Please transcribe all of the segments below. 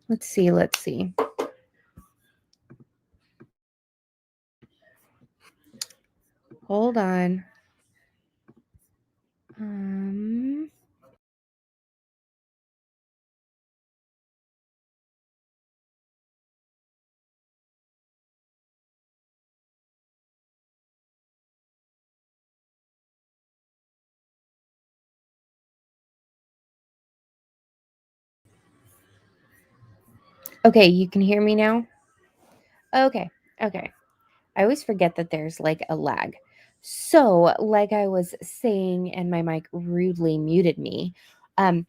Let's see. Hold on. Okay, you can hear me now? Okay. I always forget that there's like a lag. So, like I was saying, and my mic rudely muted me, um,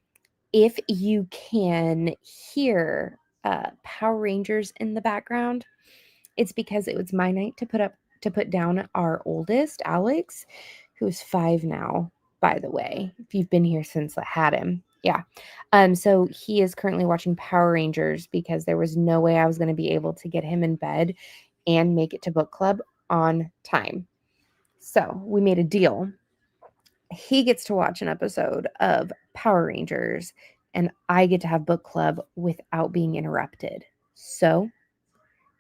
if you can hear Power Rangers in the background, it's because it was my night to put down our oldest, Alex, who's 5 now, by the way. If you've been here since I had him. Yeah. So he is currently watching Power Rangers because there was no way I was going to be able to get him in bed and make it to book club on time. So, we made a deal. He gets to watch an episode of Power Rangers and I get to have book club without being interrupted. So,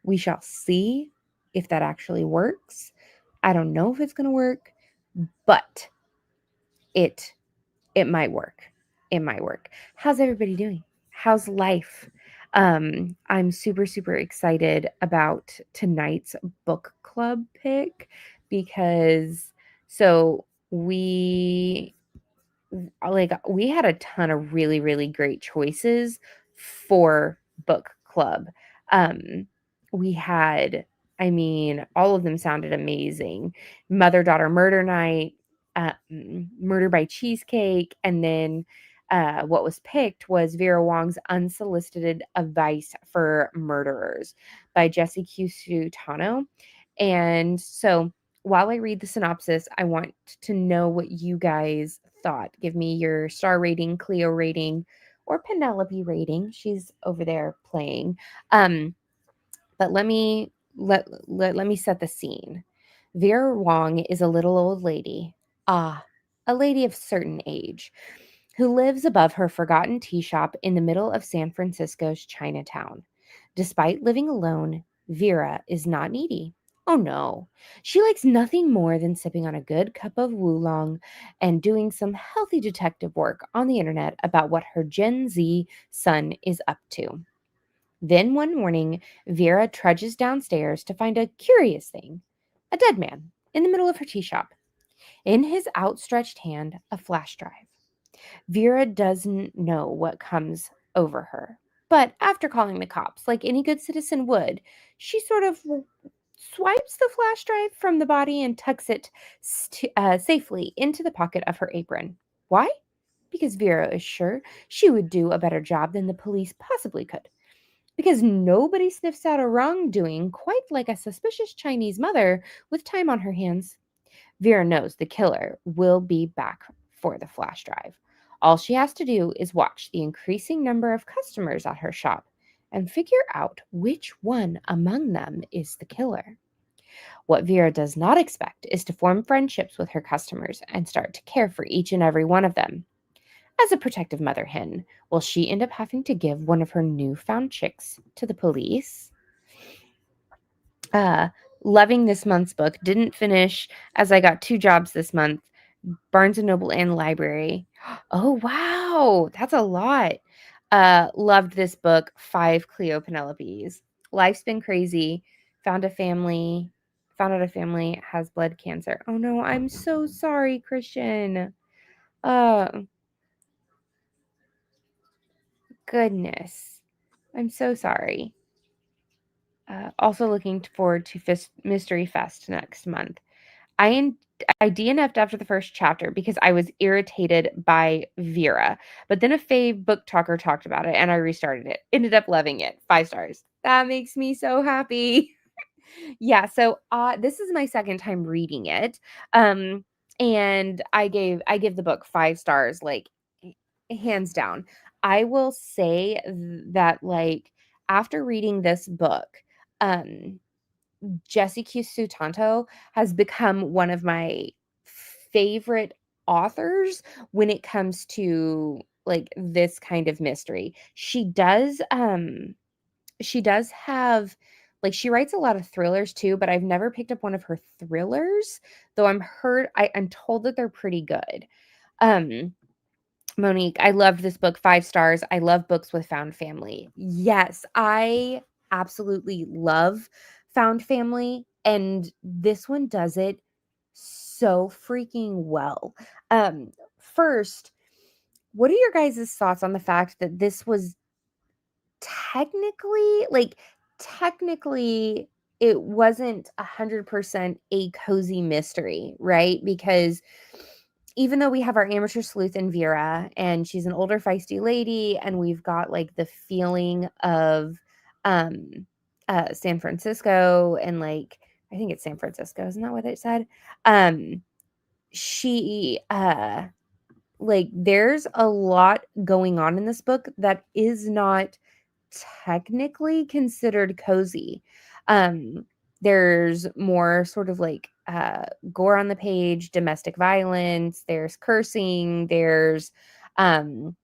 we shall see if that actually works. I don't know if it's going to work, but it it might work. It might work. How's everybody doing? How's life? I'm super excited about tonight's book club pick because so we had a ton of really great choices for book club. Um, we had, I mean, all of them sounded amazing. Mother Daughter Murder Night, Murder by Cheesecake, and then what was picked was Vera Wong's Unsolicited Advice for Murderers by Jesse Q. Sutano. And so while I read the synopsis, I want to know what you guys thought. Give me your star rating, Cleo rating, or Penelope rating. She's over there playing. But let me set the scene. Vera Wong is a little old lady. A lady of certain age who lives above her forgotten tea shop in the middle of San Francisco's Chinatown. Despite living alone, Vera is not needy. Oh no. She likes nothing more than sipping on a good cup of oolong and doing some healthy detective work on the internet about what her Gen Z son is up to. Then one morning, Vera trudges downstairs to find a curious thing, a dead man in the middle of her tea shop. In his outstretched hand, a flash drive. Vera doesn't know what comes over her. But after calling the cops, like any good citizen would, she sort of swipes the flash drive from the body and tucks it safely into the pocket of her apron. Why? Because Vera is sure she would do a better job than the police possibly could. Because nobody sniffs out a wrongdoing quite like a suspicious Chinese mother with time on her hands. Vera knows the killer will be back for the flash drive. All she has to do is watch the increasing number of customers at her shop and figure out which one among them is the killer. What Vera does not expect is to form friendships with her customers and start to care for each and every one of them. As a protective mother hen, will she end up having to give one of her newfound chicks to the police? Uh, Loving this month's book. Didn't finish as I got 2 jobs this month, Barnes& and Noble and library. Oh, wow. That's a lot. Loved this book, 5 Cleo Penelopes. Life's been crazy. Found out a family has blood cancer. Oh no, I'm so sorry, Christian. Uh, Goodness. I'm so sorry. Also looking forward to Mystery Fest next month. I I DNF'd after the first chapter because I was irritated by Vera, but then a fave book talker talked about it and I restarted it. Ended up loving it. 5 stars. That makes me so happy. Yeah, so this is my second time reading it. Um and I give the book 5 stars like hands down. I will say that like after reading this book, um Jesse Q. Sutanto has become one of my favorite authors when it comes to like this kind of mystery. She does have like, she writes a lot of thrillers too, but I've never picked up one of her thrillers, though I'm told that they're pretty good. Um, Monique, I loved this book, 5 stars. I love books with found family. Yes, I absolutely love found family, and this one does it so freaking well. First, what are your guys' thoughts on the fact that this was technically like, technically, it wasn't 100% a cozy mystery, right? Because even though we have our amateur sleuth in Vera, and she's an older feisty lady, and we've got, like, the feeling of, um, San Francisco and, like I think it's San Francisco, isn't that what it said? Um, she, like, there's a lot going on in this book that is not technically considered cozy. Um, there's more sort of like gore on the page, domestic violence, there's cursing, there's um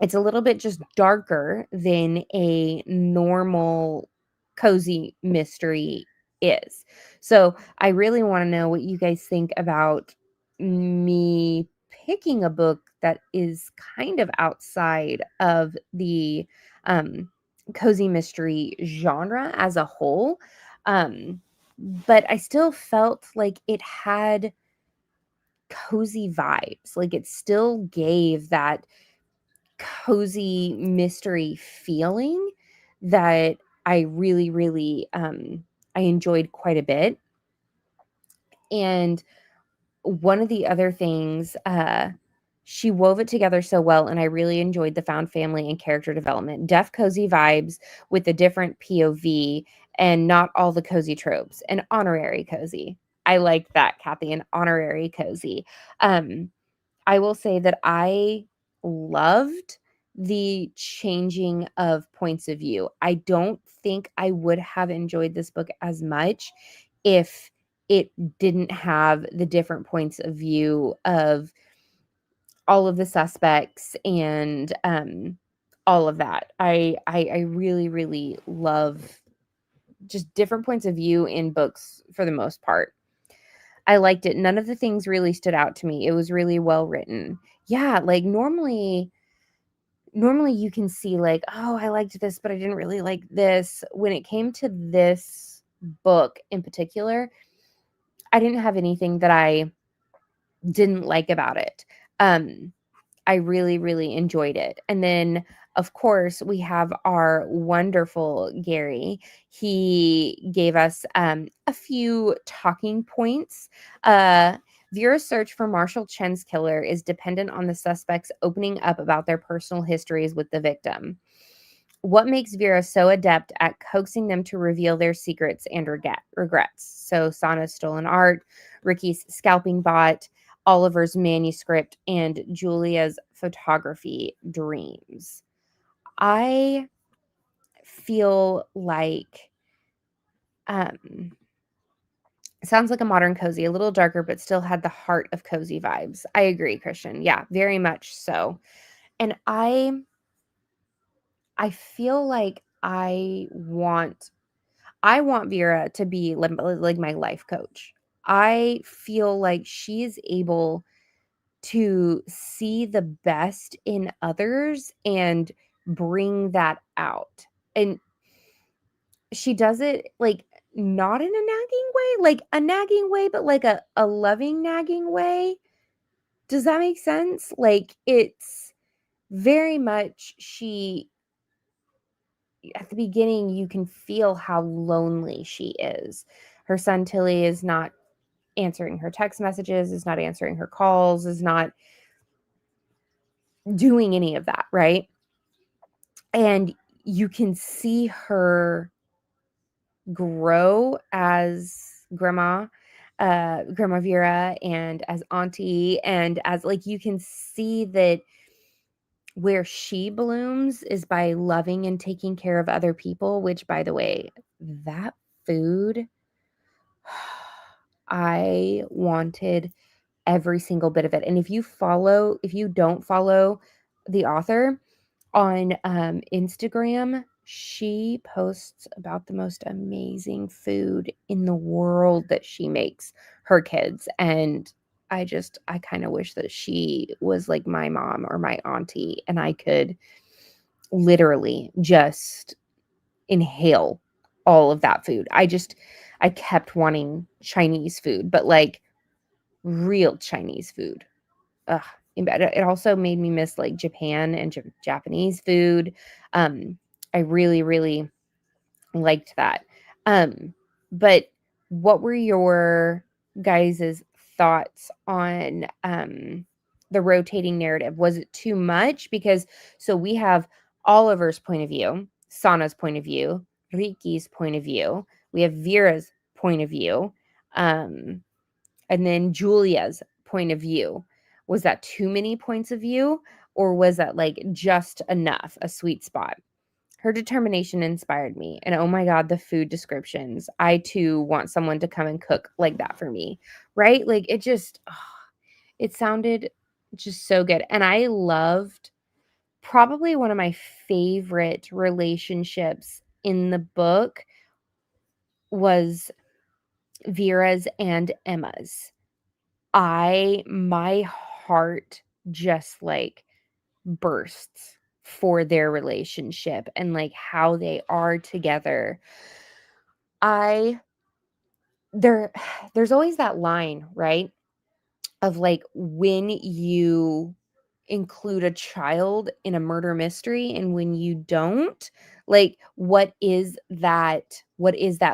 it's a little bit just darker than a normal cozy mystery is. So, I really wanna know what you guys think about me picking a book that is kind of outside of the, um, cozy mystery genre as a whole, but I still felt like it had cozy vibes, like, it still gave that cozy mystery feeling that I really, really, I enjoyed quite a bit. And one of the other things, she wove it together so well, and I really enjoyed the found family and character development. Def cozy vibes with a different POV and not all the cozy tropes. An honorary cozy. I like that, Kathy, an honorary cozy. Um, I will say that I loved the changing of points of view. I don't think I would have enjoyed this book as much if it didn't have the different points of view of all of the suspects and all of that. I really, really love just different points of view in books for the most part. I liked it. None of the things really stood out to me. It was really well written. Yeah, like normally you can see like, "Oh, I liked this, but I didn't really like this." When it came to this book in particular, I didn't have anything that I didn't like about it. Um, I really, really enjoyed it. And then, of course, we have our wonderful Gary. He gave us a few talking points. Uh, Vera's search for Marshall Chen's killer is dependent on the suspects opening up about their personal histories with the victim. What makes Vera so adept at coaxing them to reveal their secrets and regrets? So, Sana's stolen art, Ricky's scalping bot, Oliver's manuscript, and Julia's photography dreams. I feel like um sounds like a modern cozy, a little darker, but still had the heart of cozy vibes. I agree, Christian. Yeah, very much so. And I feel like I want Vera to be like my life coach. I feel like she is able to see the best in others and bring that out. And she does it like not in a nagging way, like a nagging way, but like a loving nagging way. Does that make sense? Like it's very much she at the beginning you can feel how lonely she is. Her son Tilly is not answering her text messages, is not answering her calls, is not doing any of that, right? And you can see her grow as grandma Vera and as auntie and as like you can see that where she blooms is by loving and taking care of other people, which by the way, that food I wanted every single bit of it. And if you don't follow the author, on Instagram. She posts about the most amazing food in the world that she makes her kids. And I kind of wish that she was like my mom or my auntie, and I could literally just inhale all of that food. I kept wanting Chinese food, but like real Chinese food. Ugh, it also made me miss like Japan and Japanese food. I really, really liked that. Um, but what were your guys's thoughts on the rotating narrative? Was it too much? Because so we have Oliver's point of view, Sana's point of view, Riki's point of view. We have Vera's point of view. Um, and then Julia's point of view. Was that too many points of view, or was that like just enough, a sweet spot? Her determination inspired me. And oh my God, the food descriptions. I too want someone to come and cook like that for me. Right? Like it just, it sounded just so good. And I loved probably one of my favorite relationships in the book was Vera's and Emma's. My heart just like bursts for their relationship and like how they are together. I there there's always that line, right? Of like when you include a child in a murder mystery and when you don't, like what is that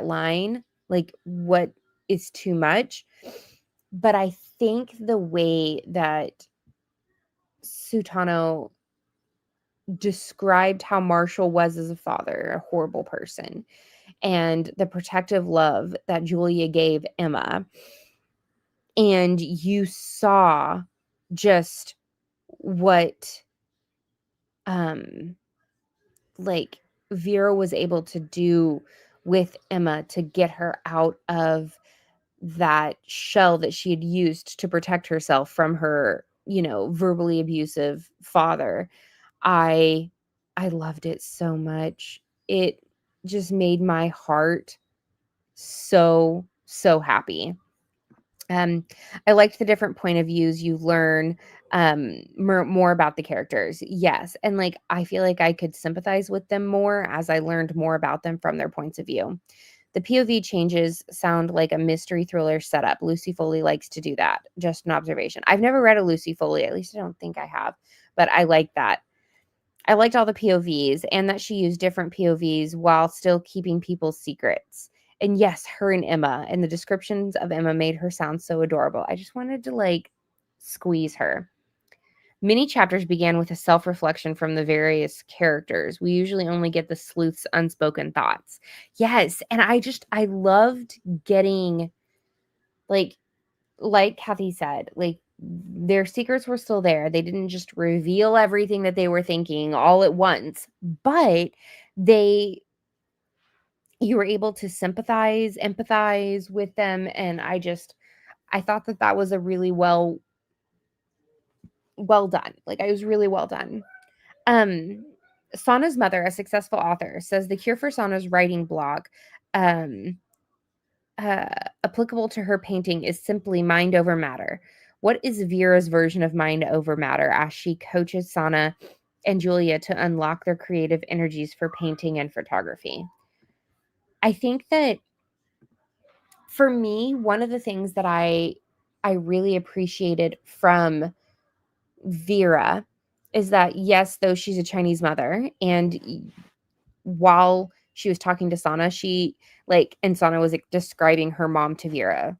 line? Like what is too much? But I think the way that Sutano described how Marshall was as a father, a horrible person, and the protective love that Julia gave Emma. And you saw just what um like Vera was able to do with Emma to get her out of that shell that she had used to protect herself from her, verbally abusive father. I I loved it so much. It just made my heart so, so happy. Um, I liked the different point of views you learn more about the characters. Yes, and like I feel like I could sympathize with them more as I learned more about them from their points of view. The POV changes sound like a mystery thriller setup. Lucy Foley likes to do that. Just an observation. I've never read a Lucy Foley, at least I don't think I have, but I like that. I liked all the POVs and that she used different POVs while still keeping people's secrets. And yes, her and Emma, and the descriptions of Emma made her sound so adorable. I just wanted to like squeeze her. Many chapters began with a self reflection from the various characters. We usually only get the sleuth's unspoken thoughts. Yes. And I loved getting like Kathy said, like their secrets were still there. They didn't just reveal everything that they were thinking all at once, but they you were able to sympathize, empathize with them, and I thought that that was a really well done. Like I was really well done. Um Sana's mother, a successful author, says the cure for Sana's writing block um uh, applicable to her painting is simply mind over matter. What is Vera's version of mind over matter as she coaches Sana and Julia to unlock their creative energies for painting and photography? I think that for me, one of the things that I really appreciated from Vera is that yes, though she's a Chinese mother, and while she was talking to Sana, she and Sana was like, describing her mom to Vera.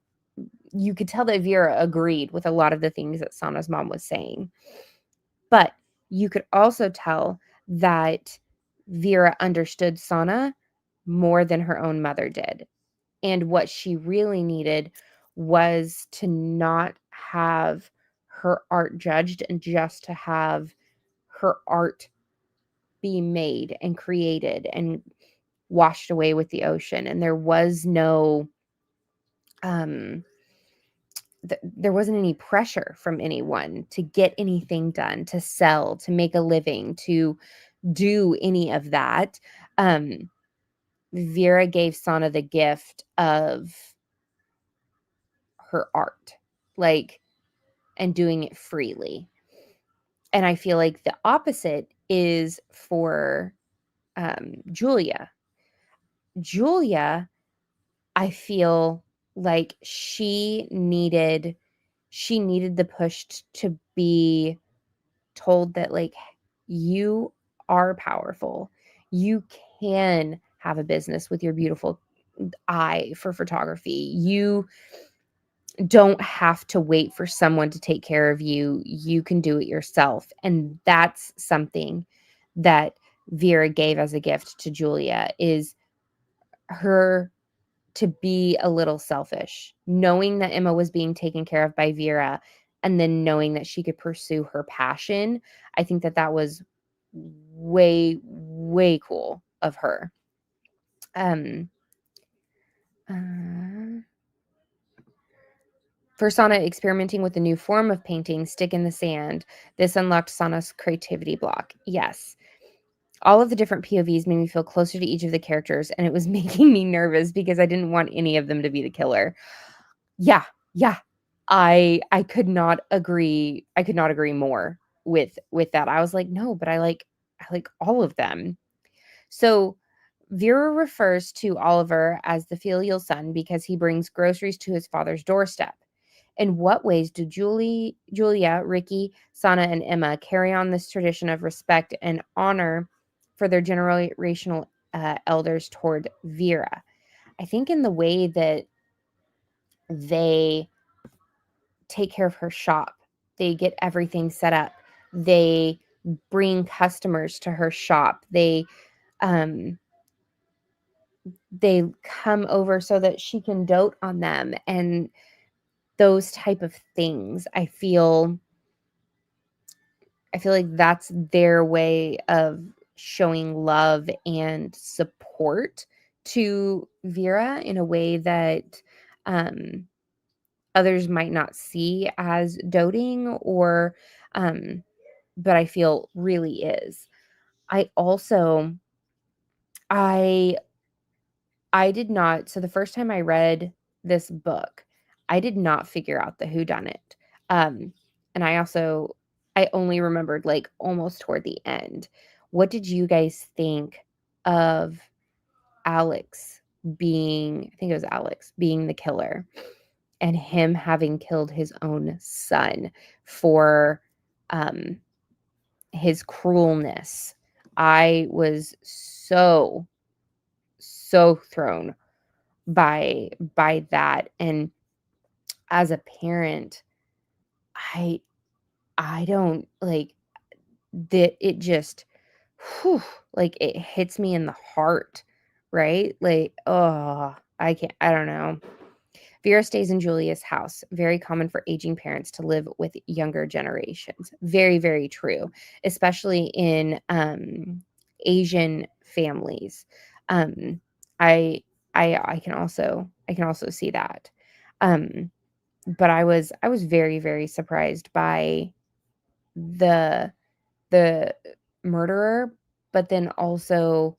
You could tell that Vera agreed with a lot of the things that Sana's mom was saying. But you could also tell that Vera understood Sana more than her own mother did. And what she really needed was to not have her art judged and just to have her art be made and created and washed away with the ocean. And there was no there wasn't any pressure from anyone to get anything done, to sell, to make a living, to do any of that. Vera gave Sana the gift of her art, like, and doing it freely. And I feel like the opposite is for Julia. Julia, I feel like she needed the push to be told that, like, you are powerful. You can have a business with your beautiful eye for photography. You don't have to wait for someone to take care of you. You can do it yourself. And that's something that Vera gave as a gift to Julia, is her to be a little selfish, knowing that Emma was being taken care of by Vera, and then knowing that she could pursue her passion. I think that that was way, way cool of her. Um, uh, for Sana experimenting with a new form of painting, stick in the sand, this unlocked Sana's creativity block. Yes. All of the different POVs made me feel closer to each of the characters, and it was making me nervous because I didn't want any of them to be the killer. Yeah, yeah. I could not agree. I could not agree more with that. I was like, no, but I like all of them. So Vera refers to Oliver as the filial son because he brings groceries to his father's doorstep. In what ways do Julia, Ricky, Sana, and Emma carry on this tradition of respect and honor for their generational elders toward Vera? I think in the way that they take care of her shop, they get everything set up, they bring customers to her shop, um, they come over so that she can dote on them, and those type of things. I feel like that's their way of showing love and support to Vera in a way that um, others might not see as doting, or um, but I feel really is. I also I I did not, so the first time I read this book, I did not figure out the whodunit. Um, and I only remembered, like, almost toward the end. What did you guys think of Alex being, I think it was Alex, being the killer, and him having killed his own son for, um, his cruelness? I was so thrown by that, and as a parent, I I don't like that. It just, whew, like, it hits me in the heart, right? Like, oh, I don't know. Vera stays in Julia's house. Very common for aging parents to live with younger generations. Very, very true, especially in Asian families. Um, I I can also see that. Um, but I was very, very surprised by the the murderer, but then also,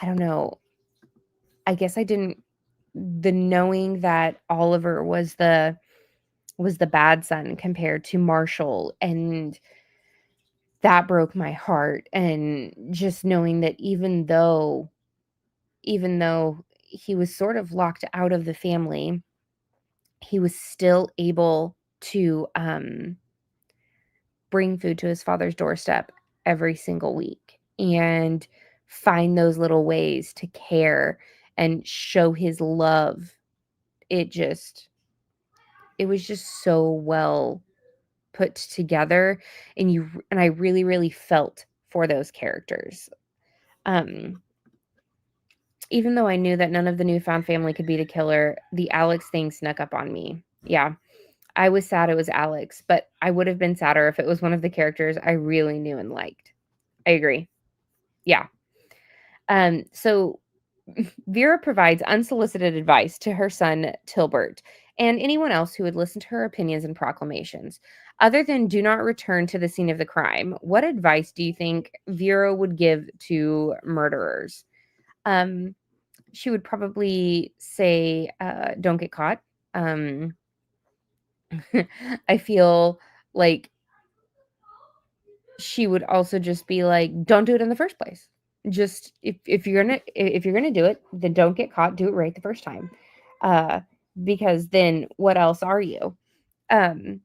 I don't know, I guess I didn't, the knowing that Oliver was the bad son compared to Marshall, and that broke my heart. And just knowing that even though he was sort of locked out of the family, he was still able to bring food to his father's doorstep every single week, and find those little ways to care and show his love. It just, it was just so well put together, and I really, really felt for those characters. Um, Even though I knew that none of the newfound family could beat a killer, the Alex thing snuck up on me. Yeah, I was sad it was Alex, but I would have been sadder if it was one of the characters I really knew and liked. I agree. Yeah. So Vera provides unsolicited advice to her son Tilbert, and anyone else who would listen to her opinions and proclamations. Other than do not return to the scene of the crime, what advice do you think Vera would give to murderers? Um, she would probably say, don't get caught. Um, I feel like she would also just be like, don't do it in the first place. Just if you're gonna do it, then don't get caught. Do it right the first time, uh, because then what else are you? Um,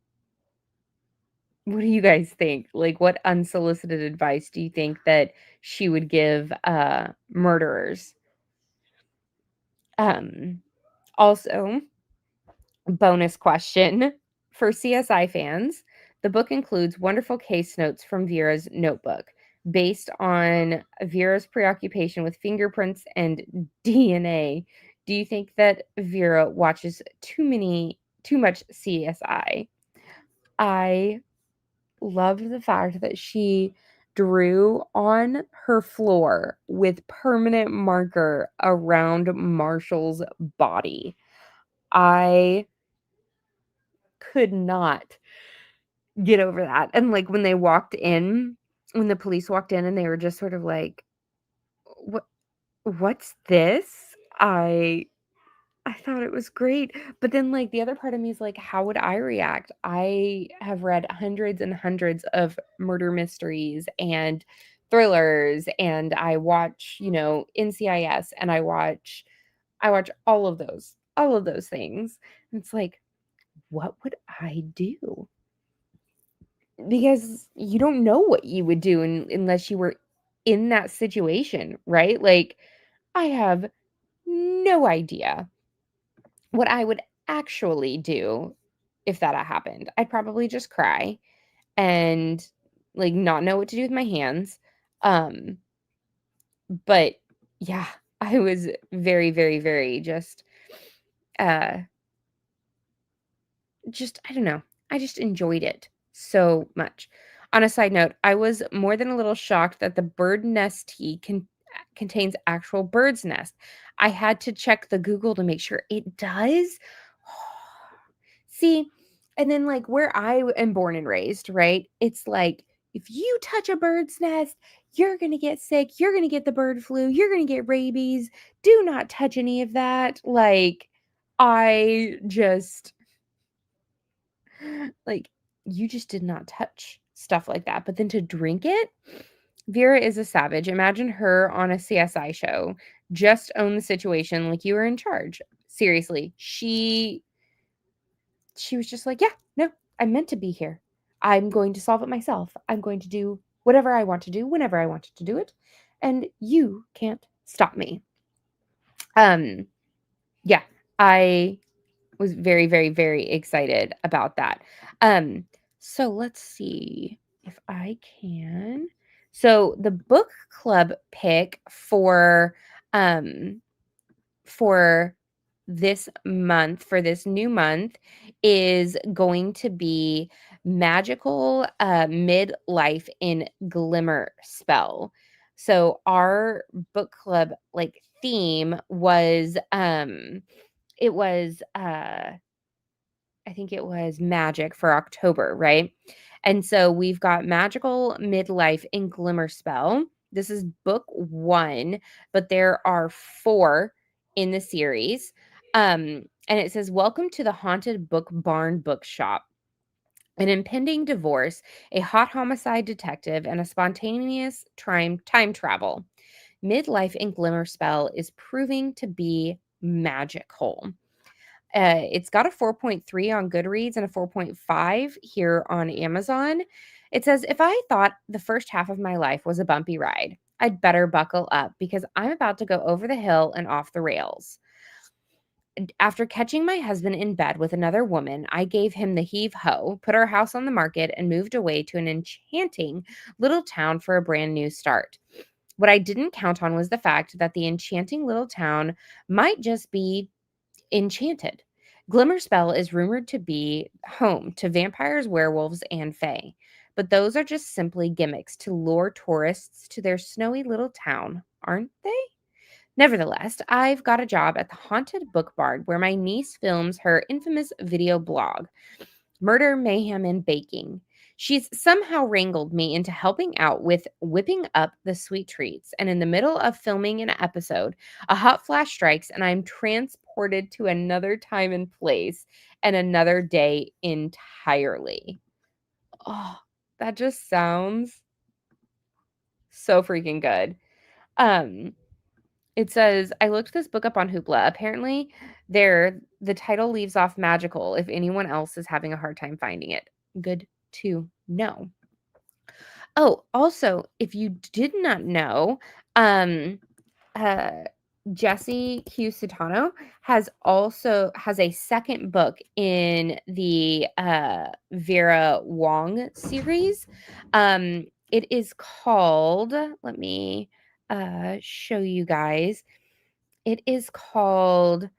what do you guys think? Like, what unsolicited advice do you think that she would give murderers? Um, Also, bonus question for CSI fans. The book includes wonderful case notes from Vera's notebook based on Vera's preoccupation with fingerprints and DNA. Do you think that Vera watches too much CSI? I love the fact that she drew on her floor with permanent marker around Marshall's body. I could not get over that. And like when the police walked in and they were just sort of like, "What what's this?" I thought it was great. But then like the other part of me is like, how would I react? I have read hundreds and hundreds of murder mysteries and thrillers, and I watch, NCIS, and I watch all of those things. And it's like, what would I do? Because you don't know what you would do unless you were in that situation, right? Like, I have no idea what I would actually do if that happened. I'd probably just cry and, like, not know what to do with my hands. Um, but yeah, I was very, very, very uh just I don't know. I just enjoyed it so much. On a side note, I was more than a little shocked that the bird nest tea contains actual bird's nest. I had to check the Google to make sure it does. See, and then like where am born and raised, right? It's like if you touch a bird's nest, you're going to get sick, you're going to get the bird flu, you're going to get rabies. Do not touch any of that. Like I just like, you just did not touch stuff like that, but then to drink it, Vera is a savage. Imagine her on a CSI show. Just own the situation like you were in charge. Seriously, she was just like, "Yeah, no, I'm meant to be here. I'm going to solve it myself. I'm going to do whatever I want to do whenever I want to do it, and you can't stop me." Um, yeah, I was very, very, very excited about that. Um, so let's see if I can. So the book club pick um for for this new month is going to be magical midlife in glimmer spell. So our book club like theme was it was I think it was magic for October, right? And so we've got magical midlife in glimmer spell. This is book 1, but there are 4 in the series. And it says, "Welcome to the haunted book barn bookshop. An impending divorce, a hot homicide detective, and a spontaneous time travel. Midlife in glimmer spell is proving to be magical." It's got a 4.3 on Goodreads and a 4.5 here on Amazon. It says, "If I thought the first half of my life was a bumpy ride, I'd better buckle up because I'm about to go over the hill and off the rails. After catching my husband in bed with another woman, I gave him the heave ho, put our house on the market, and moved away to an enchanting little town for a brand new start. What I didn't count on was the fact that the enchanting little town might just be enchanted. Glimmerspell is rumored to be home to vampires, werewolves, and fae, but those are just simply gimmicks to lure tourists to their snowy little town, aren't they? Nevertheless, I've got a job at the Haunted Book Barn where my niece films her infamous video blog, Murder, Mayhem, and Baking. She's somehow wrangled me into helping out with whipping up the sweet treats. And in the middle of filming an episode, a hot flash strikes and I'm transported to another time and place and another day entirely. Oh, that just sounds so freaking good. Um, It says, I looked this book up on Hoopla. Apparently, the title leaves off magical if anyone else is having a hard time finding it. Good to know. Oh, also, if you did not know, um, uh, Jesse Q. Sutano has a second book in the Vera Wong series. It is called, let me show you guys. It is called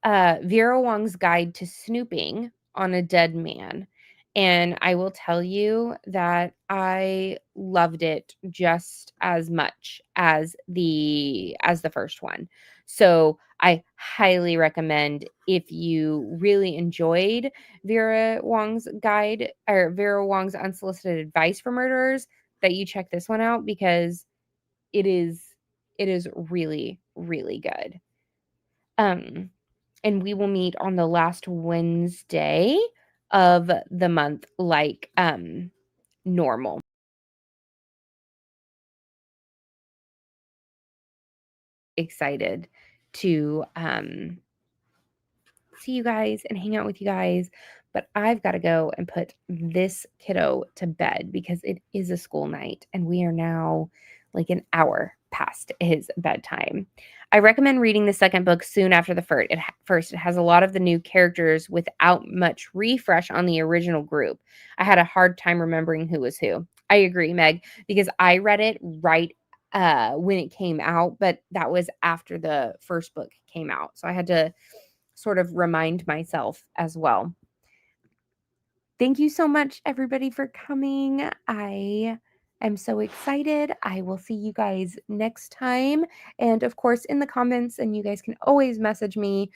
Vera Wong's Guide to Snooping on a Dead Man. And I will tell you that I loved it just as much as the first one. So I highly recommend, if you really enjoyed Vera Wong's guide or Vera Wong's Unsolicited Advice for Murderers, that you check this one out because it is it is really, really good. Um, and we will meet on the last Wednesday of the month like normal. Excited to see you guys and hang out with you guys, but I've got to go and put this kiddo to bed because it is a school night and we are now like an hour past his bedtime. I recommend reading the second book soon after the first. It has a lot of the new characters without much refresh on the original group. I had a hard time remembering who was who. I agree, Meg, because I read it right when it came out, but that was after the first book came out. So I had to sort of remind myself as well. Thank you so much, everybody, for coming. I am so excited. I will see you guys next time. And of course, in the comments, and you guys can always message me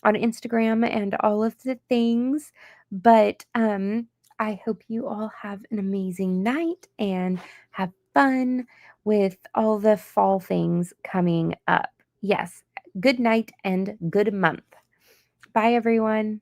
on Instagram and all of the things. But I hope you all have an amazing night and have fun with all the fall things coming up. Yes, good night and good month. Bye, everyone.